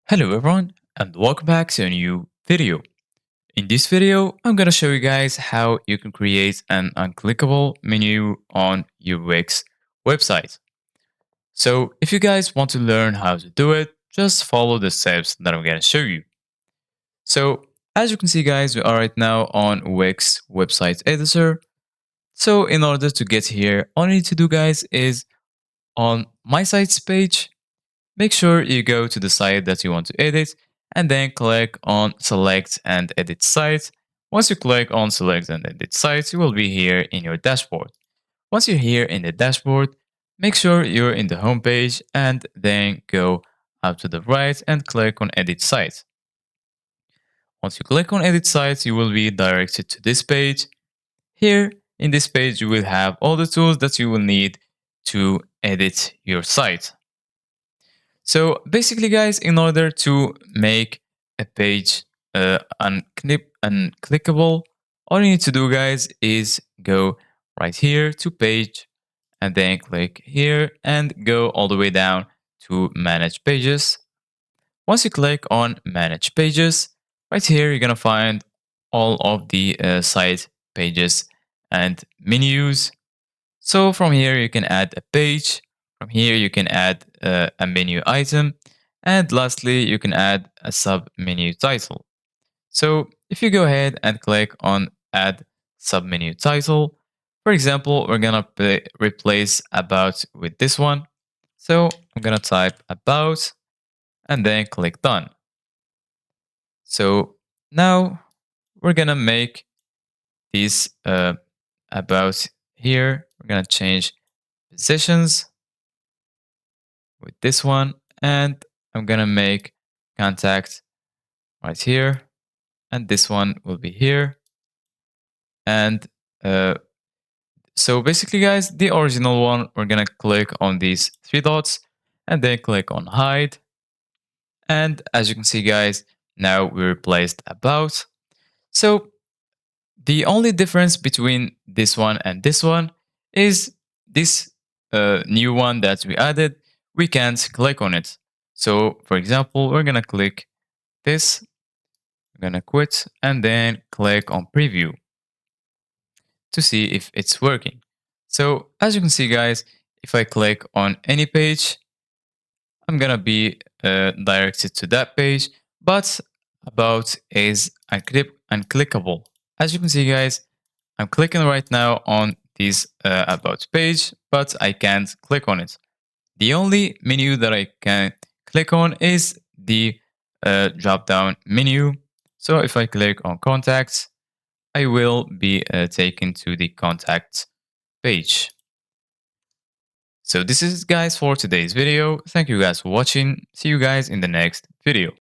Hello everyone and welcome back to a new video. In this video, I'm going to show you guys how you can create an unclickable menu on your Wix website. So if you guys want to learn how to do it, just follow the steps that I'm going to show you. So as you can see guys, we are right now on Wix website editor. So in order to get here, all you need to do guys is on my sites page, make sure you go to the site that you want to edit and then click on select and edit site. Once you click on select and edit site, you will be here in your dashboard. Once you're here in the dashboard, make sure you're in the home page and then go out to the right and click on edit site. Once you click on edit site, you will be directed to this page. Here in this page, you will have all the tools that you will need to edit your site. So basically, guys, in order to make a page unclickable, all you need to do, guys, is go right here to page and then click here and go all the way down to manage pages. Once you click on manage pages, right here, you're going to find all of the site pages and menus. So from here, you can add a page. From here, you can add a menu item. And lastly, you can add a sub menu title. So if you go ahead and click on add sub menu title, for example, we're going to replace about with this one. So I'm going to type about and then click done. So now we're going to make this about here. We're going to change positions with this one, and I'm gonna make contact right here, and this one will be here. And so basically, guys, the original one, we're gonna click on these three dots and then click on hide. And as you can see, guys, now we replaced about. So the only difference between this one and this one is this new one that we added, we can't click on it. So for example, we're gonna click this, we're gonna quit and then click on preview to see if it's working. So as you can see guys, if I click on any page, I'm gonna be directed to that page, but about is unclickable. As you can see guys, I'm clicking right now on this about page, but I can't click on it. The only menu that I can click on is the drop down menu. So if I click on contacts, I will be taken to the contacts page. So this is guys for today's video. Thank you guys for watching. See you guys in the next video.